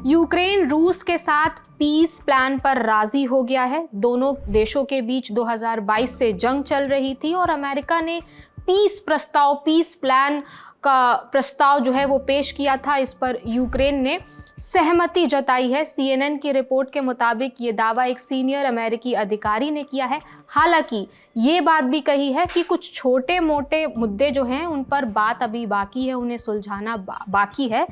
Ukraine रूस के साथ पीस प्लान पर राजी हो गया है। दोनों देशों के बीच 2022 से जंग चल रही थी और अमेरिका ने पीस प्लान का प्रस्ताव जो है वो पेश किया था। इस पर यूक्रेन ने सहमति जताई है। CNN की रिपोर्ट के मुताबिक ये दावा एक सीनियर अमेरिकी अधिकारी ने किया है। हालांकि ये बात भी कही है कि कुछ छोटे मोटे मुद्दे जो हैं उन पर बात अभी बाकी है, उन्हें सुलझाना बाकी है।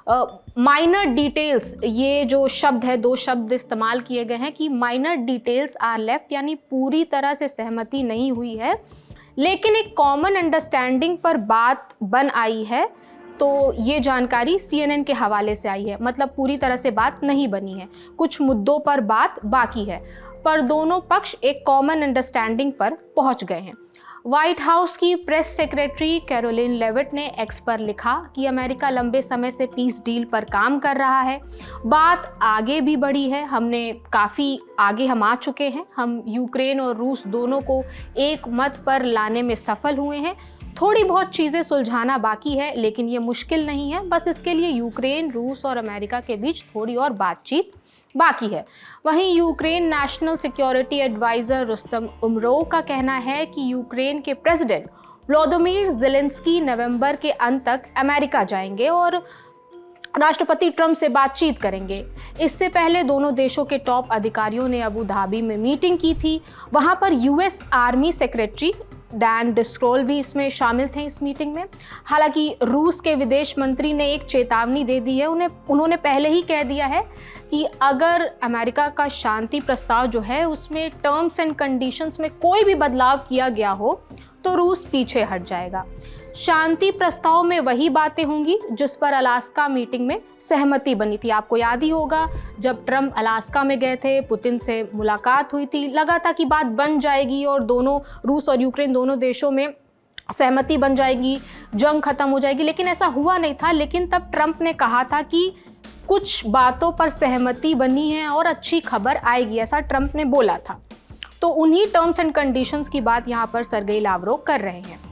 माइनर डिटेल्स, ये जो शब्द है, दो शब्द इस्तेमाल किए गए हैं कि माइनर डिटेल्स आर लेफ्ट, यानी पूरी तरह से सहमति नहीं हुई है लेकिन एक कॉमन अंडरस्टैंडिंग पर बात बन आई है। तो ये जानकारी CNN के हवाले से आई है, मतलब पूरी तरह से बात नहीं बनी है, कुछ मुद्दों पर बात बाकी है, पर दोनों पक्ष एक कॉमन अंडरस्टैंडिंग पर पहुंच गए हैं। व्हाइट हाउस की प्रेस सेक्रेटरी कैरोलिन लेविट ने एक्स पर लिखा कि अमेरिका लंबे समय से पीस डील पर काम कर रहा है। बात आगे भी बढ़ी है, हमने काफ़ी आगे हम आ चुके हैं। हम यूक्रेन और रूस दोनों को एक मत पर लाने में सफल हुए हैं। थोड़ी बहुत चीज़ें सुलझाना बाकी है लेकिन ये मुश्किल नहीं है, बस इसके लिए यूक्रेन, रूस और अमेरिका के बीच थोड़ी और बातचीत बाकी है। वहीं Ukraine national security adviser Rustem Umerov का कहना है कि यूक्रेन के प्रेसिडेंट व्लादिमीर ज़ेलेंस्की नवंबर के अंत तक अमेरिका जाएंगे और राष्ट्रपति ट्रंप से बातचीत करेंगे। इससे पहले दोनों देशों के टॉप अधिकारियों ने अबू धाबी में मीटिंग की थी। वहां पर US army secretary Dan Driscoll भी इसमें शामिल थे इस मीटिंग में। हालांकि रूस के विदेश मंत्री ने एक चेतावनी दे दी है। उन्होंने पहले ही कह दिया है कि अगर अमेरिका का शांति प्रस्ताव जो है उसमें टर्म्स एंड कंडीशंस में कोई भी बदलाव किया गया हो तो रूस पीछे हट जाएगा। शांति प्रस्ताव में वही बातें होंगी जिस पर अलास्का मीटिंग में सहमति बनी थी। आपको याद ही होगा, जब ट्रंप अलास्का में गए थे, पुतिन से मुलाकात हुई थी, लगा था कि बात बन जाएगी और दोनों, रूस और यूक्रेन दोनों देशों में सहमति बन जाएगी, जंग खत्म हो जाएगी, लेकिन ऐसा हुआ नहीं था। लेकिन तब ट्रंप ने कहा था कि कुछ बातों पर सहमति बनी है और अच्छी खबर आएगी, ऐसा ट्रंप ने बोला था। तो उन्हीं टर्म्स एंड कंडीशंस की बात यहाँ पर सर्गेई लावरोव कर रहे हैं।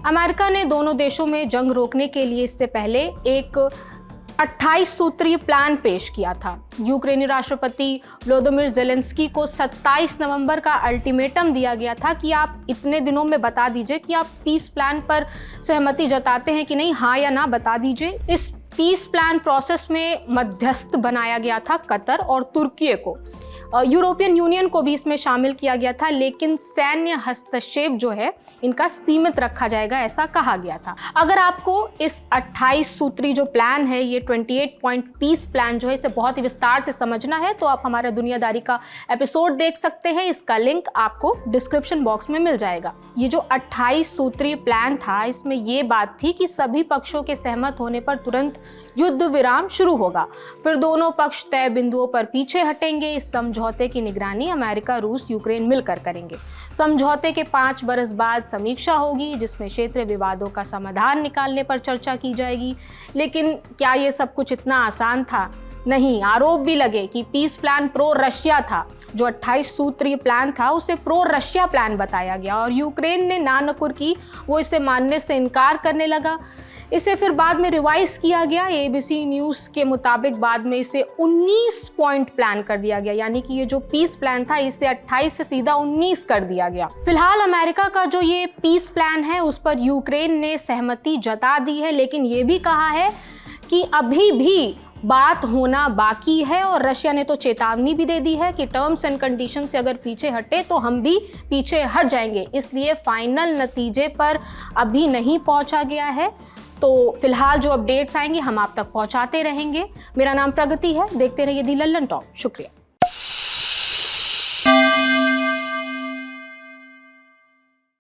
अमेरिका ने दोनों देशों में जंग रोकने के लिए इससे पहले एक 28 सूत्रीय प्लान पेश किया था। यूक्रेनी राष्ट्रपति व्लादिमीर ज़ेलेंस्की को 27 नवंबर का अल्टीमेटम दिया गया था कि आप इतने दिनों में बता दीजिए कि आप पीस प्लान पर सहमति जताते हैं कि नहीं, हाँ या ना बता दीजिए। इस पीस प्लान प्रोसेस में मध्यस्थ बनाया गया था कतर और तुर्की को। यूरोपियन यूनियन को भी इसमें शामिल किया गया था, लेकिन सैन्य हस्तक्षेप जो है इनका सीमित रखा जाएगा, ऐसा कहा गया था। अगर आपको इस 28 सूत्री जो प्लान है, ये 28 पॉइंट पीस प्लान जो है, इसे बहुत ही विस्तार से समझना है तो आप हमारा दुनियादारी का एपिसोड देख सकते हैं। इसका लिंक आपको डिस्क्रिप्शन बॉक्स में मिल जाएगा। ये जो 28 सूत्रीय प्लान था, इसमें ये बात थी कि सभी पक्षों के सहमत होने पर तुरंत युद्ध विराम शुरू होगा, फिर दोनों पक्ष तय बिंदुओं पर पीछे हटेंगे। इस समझौते की निगरानी अमेरिका, रूस, यूक्रेन मिलकर करेंगे। समझौते के 5 बरस बाद समीक्षा होगी जिसमें क्षेत्रीय विवादों का समाधान निकालने पर चर्चा की जाएगी। लेकिन क्या ये सब कुछ इतना आसान था? नहीं। आरोप भी लगे कि पीस प्लान प्रो रशिया था। जो 28 सूत्रीय प्लान था उसे प्रो रशिया प्लान बताया गया और यूक्रेन ने ना नकुर की, वो इसे मानने से इनकार करने लगा। इसे फिर बाद में रिवाइज किया गया। ABC न्यूज़ के मुताबिक बाद में इसे 19 पॉइंट प्लान कर दिया गया, यानी कि ये जो पीस प्लान था इसे 28 से सीधा 19 कर दिया गया। फिलहाल अमेरिका का जो ये पीस प्लान है उस पर यूक्रेन ने सहमति जता दी है, लेकिन ये भी कहा है कि अभी भी बात होना बाकी है और रशिया ने तो चेतावनी भी दे दी है कि टर्म्स एंड कंडीशन से अगर पीछे हटे तो हम भी पीछे हट जाएंगे। इसलिए फाइनल नतीजे पर अभी नहीं पहुंचा गया है। तो फिलहाल जो अपडेट्स आएंगे हम आप तक पहुंचाते रहेंगे। मेरा नाम प्रगति है, देखते रहिए दी लल्लन टॉप। शुक्रिया।